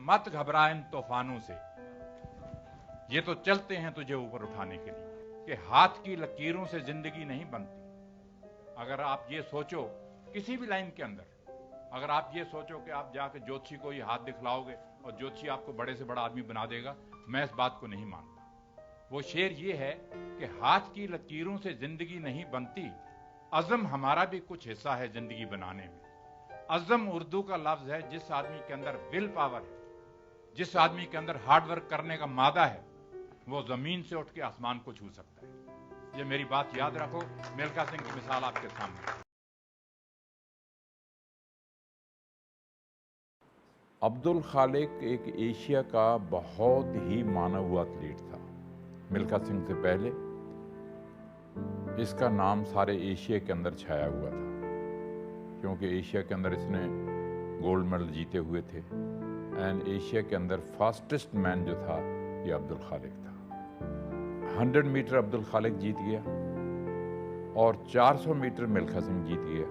मत घबरा इन तूफानों से, ये तो चलते हैं तुझे ऊपर उठाने के लिए, कि हाथ की लकीरों से जिंदगी नहीं बनती। अगर आप ये सोचो किसी भी लाइन के अंदर, अगर आप ये सोचो कि आप जाके ज्योतिषी को ये हाथ दिखलाओगे और ज्योतिषी आपको बड़े से बड़ा आदमी बना देगा, मैं इस बात को नहीं मानता। वो शेर ये है कि हाथ की लकीरों से जिंदगी नहीं बनती, अज़म हमारा भी कुछ हिस्सा है जिंदगी बनाने में। अज़म उर्दू का लफ्ज है जिस आदमी के अंदर विल पावर है, जिस आदमी के अंदर हार्डवर्क करने का मादा है, वो जमीन से उठ के आसमान को छू सकता है। ये मेरी बात याद रखो। मिल्खा सिंह की मिसाल आपके सामने। अब्दुल खालिक एक एशिया का बहुत ही माना हुआ एथलीट था। मिल्खा सिंह से पहले इसका नाम सारे एशिया के अंदर छाया हुआ था, क्योंकि एशिया के अंदर इसने गोल्ड मेडल जीते हुए थे। एंड एशिया के अंदर फास्टेस्ट मैन जो था ये अब्दुल खालिक था। 100 मीटर अब्दुल खालिक जीत गया और 400 मीटर मिल्खा सिंह जीत गया।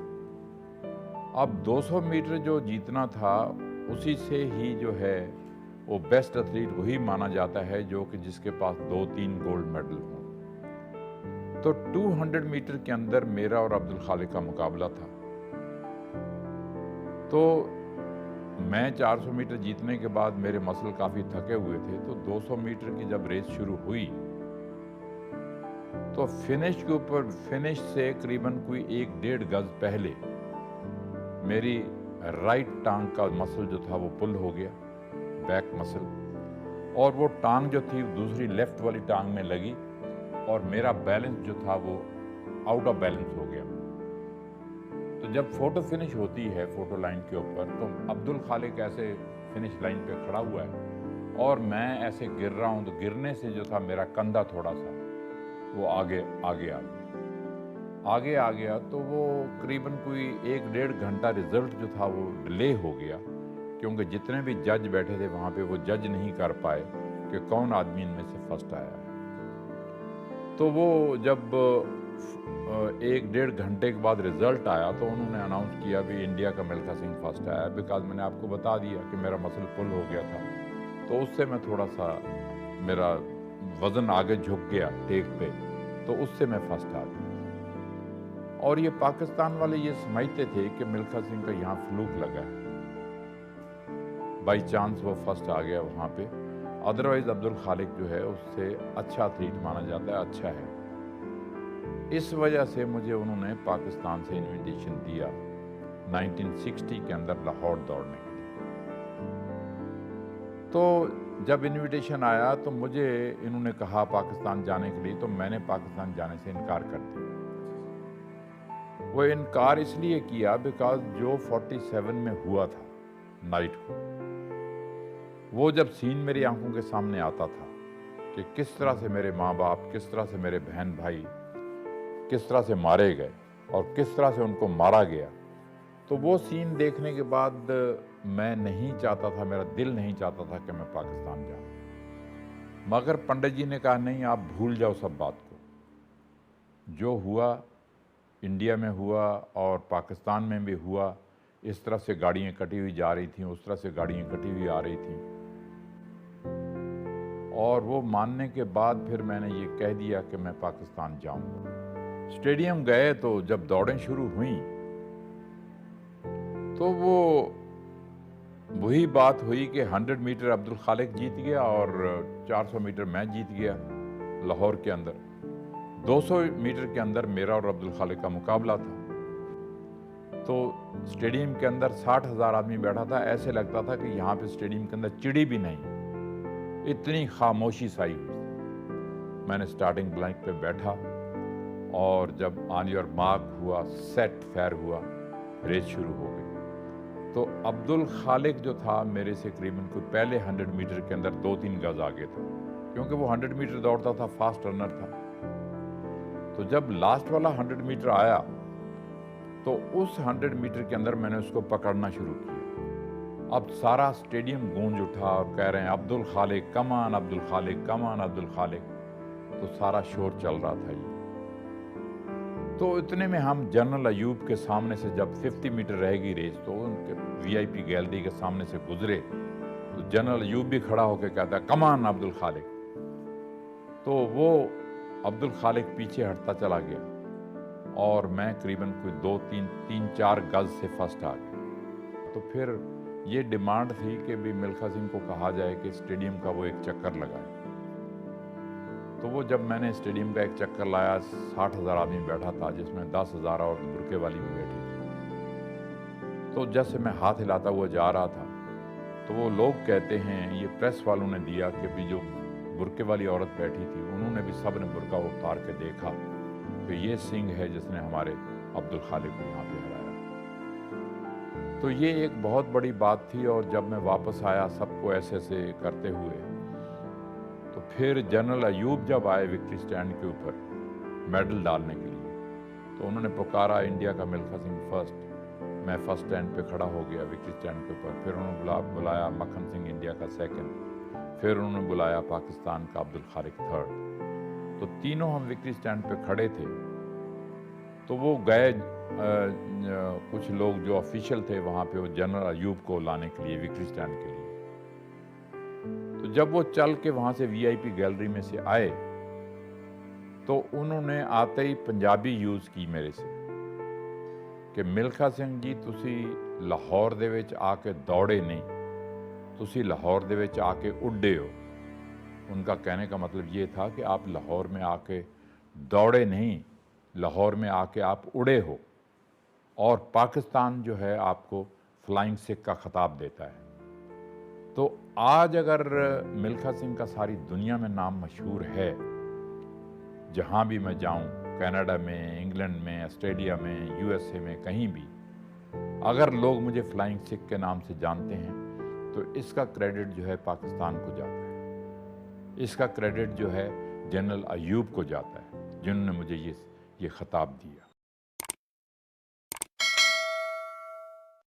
अब 200 मीटर जो जीतना था उसी से ही जो है वो बेस्ट एथलीट वही माना जाता है जो कि जिसके पास 2-3 गोल्ड मेडल हों। तो 200 मीटर के अंदर मेरा और अब्दुल खालिक का मुकाबला था। तो मैं 400 मीटर जीतने के बाद मेरे मसल काफ़ी थके हुए थे, तो 200 मीटर की जब रेस शुरू हुई तो फिनिश के ऊपर, फिनिश से करीबन कोई 1-1.5 गज पहले मेरी राइट टांग का मसल जो था वो पुल हो गया, बैक मसल, और वो टांग जो थी दूसरी लेफ्ट वाली टांग में लगी और मेरा बैलेंस जो था वो आउट ऑफ बैलेंस हो गया। तो जब फोटो फिनिश होती है फोटो लाइन के ऊपर, तो अब्दुल खालिक ऐसे फिनिश लाइन पे खड़ा हुआ है और मैं ऐसे गिर रहा हूँ, तो गिरने से जो था मेरा कंधा थोड़ा सा वो आगे आ गया। तो वो करीबन कोई 1-1.5 घंटा रिजल्ट जो था वो डिले हो गया, क्योंकि जितने भी जज बैठे थे वहाँ पे वो जज नहीं कर पाए कि कौन आदमी इनमें से फर्स्ट आया है। तो वो जब 1-1.5 घंटे के बाद रिजल्ट आया तो उन्होंने अनाउंस किया भी इंडिया का मिल्खा सिंह फर्स्ट आया, बिकॉज मैंने आपको बता दिया कि मेरा मसल पुल हो गया था, तो उससे मैं थोड़ा सा मेरा वजन आगे झुक गया टेक पे, तो उससे मैं फर्स्ट आ गया। और ये पाकिस्तान वाले ये समझते थे कि मिल्खा सिंह का यहाँ फ्लूक लगा है, बाई चांस वो फर्स्ट आ गया वहाँ पे। अदरवाइज अब्दुल खालिक जो है उससे अच्छा एथलीट माना जाता है, अच्छा है। इस वजह से मुझे उन्होंने पाकिस्तान से इनविटेशन दिया 1960 के अंदर लाहौर दौड़ने के लिए। तो जब इनविटेशन आया तो मुझे इन्होंने कहा पाकिस्तान जाने के लिए, तो मैंने पाकिस्तान जाने से इनकार कर दिया। वो इनकार इसलिए किया बिकॉज जो 47 में हुआ था नाइट को, वो जब सीन मेरी आंखों के सामने आता था कि किस तरह से मेरे माँ बाप, किस तरह से मेरे बहन भाई किस तरह से मारे गए और किस तरह से उनको मारा गया, तो वो सीन देखने के बाद मैं नहीं चाहता था, मेरा दिल नहीं चाहता था कि मैं पाकिस्तान जाऊँ। मगर पंडित जी ने कहा नहीं, आप भूल जाओ सब बात को, जो हुआ इंडिया में हुआ और पाकिस्तान में भी हुआ। इस तरफ से गाड़ियाँ कटी हुई जा रही थीं, उस तरफ से गाड़ियाँ कटी हुई आ रही थीं, और वो मानने के बाद फिर मैंने ये कह दिया कि मैं पाकिस्तान जाऊँगा। स्टेडियम गए तो जब दौड़ें शुरू हुई तो वो वही बात हुई कि 100 मीटर अब्दुल खालिक जीत गया और 400 मीटर मैं जीत गया लाहौर के अंदर। 200 मीटर के अंदर मेरा और अब्दुल खालिक का मुकाबला था। तो स्टेडियम के अंदर 60,000 आदमी बैठा था, ऐसे लगता था कि यहाँ पे स्टेडियम के अंदर चिड़ी भी नहीं, इतनी खामोशी छाई हुई। मैंने स्टार्टिंग ब्लैंक पे बैठा और जब ऑन योर मार्क हुआ, सेट फायर हुआ, रेस शुरू हो गई। तो अब्दुल खालिक जो था मेरे से करीबन कोई पहले 100 मीटर के अंदर 2-3 गज आगे था, क्योंकि वो 100 मीटर दौड़ता था, फास्ट रनर था। तो जब लास्ट वाला 100 मीटर आया तो उस 100 मीटर के अंदर मैंने उसको पकड़ना शुरू किया। अब सारा स्टेडियम गूंज उठा और कह रहे हैं अब्दुल खालिक कमान, अब्दुल खालिक कमान, अब्दुल खालिक। तो सारा शोर चल रहा था ये। तो इतने में हम जनरल अयूब के सामने से जब 50 मीटर रहेगी रेस, तो उनके VIP गैलरी के सामने से गुजरे तो जनरल अयूब भी खड़ा होकर कहता है, कमान अब्दुल खालिक। तो वो अब्दुल खालिक पीछे हटता चला गया और मैं करीबन कोई 3-4 गज से फर्स्ट आ गया। तो फिर ये डिमांड थी कि भी मिल्खा सिंह को कहा जाए कि स्टेडियम का वो एक चक्कर लगाए। तो वो जब मैंने स्टेडियम का एक चक्कर लाया, 60,000 आदमी बैठा था, जिसमें 10,000 और बुरके वाली भी बैठी थी। तो जैसे मैं हाथ हिलाता हुआ जा रहा था, तो वो लोग कहते हैं, ये प्रेस वालों ने दिया कि भी जो बुरके वाली औरत बैठी थी, उन्होंने भी सब ने बुरका उतार के देखा कि ये सिंह है जिसने हमारे अब्दुल खालिक को यहाँ पे हराया। तो ये एक बहुत बड़ी बात थी। और जब मैं वापस आया सबको ऐसे ऐसे करते हुए, तो फिर जनरल अयूब जब आए विक्ट्री स्टैंड के ऊपर मेडल डालने के लिए, तो उन्होंने पुकारा इंडिया का मिल्खा सिंह फर्स्ट। मैं फर्स्ट स्टैंड पे खड़ा हो गया विक्ट्री स्टैंड के ऊपर। फिर उन्होंने बुलाया मक्खन सिंह इंडिया का सेकंड। फिर उन्होंने बुलाया पाकिस्तान का अब्दुल खालिक थर्ड। तो तीनों हम विक्ट्री स्टैंड पे खड़े थे। तो वो गए कुछ लोग जो ऑफिशियल थे वहाँ पे, वो जनरल अयूब को लाने के लिए विक्ट्री स्टैंड के लिए। तो जब वो चल के वहाँ से वीआईपी गैलरी में से आए, तो उन्होंने आते ही पंजाबी यूज़ की मेरे से कि मिल्खा सिंह जी तुसी लाहौर दे विच आके दौड़े नहीं, तुसी लाहौर दे विच आके उड्डे हो। उनका कहने का मतलब ये था कि आप लाहौर में आके दौड़े नहीं, लाहौर में आके आप उड़े हो। और पाकिस्तान जो है आपको फ्लाइंग सिख का खिताब देता है। तो आज अगर मिल्खा सिंह का सारी दुनिया में नाम मशहूर है, जहाँ भी मैं जाऊँ, कनाडा में, इंग्लैंड में, ऑस्ट्रेलिया में, यूएसए में, कहीं भी अगर लोग मुझे फ्लाइंग सिख के नाम से जानते हैं, तो इसका क्रेडिट जो है पाकिस्तान को जाता है। इसका क्रेडिट जो है जनरल अयूब को जाता है, जिन्होंने मुझे ये खिताब दिया।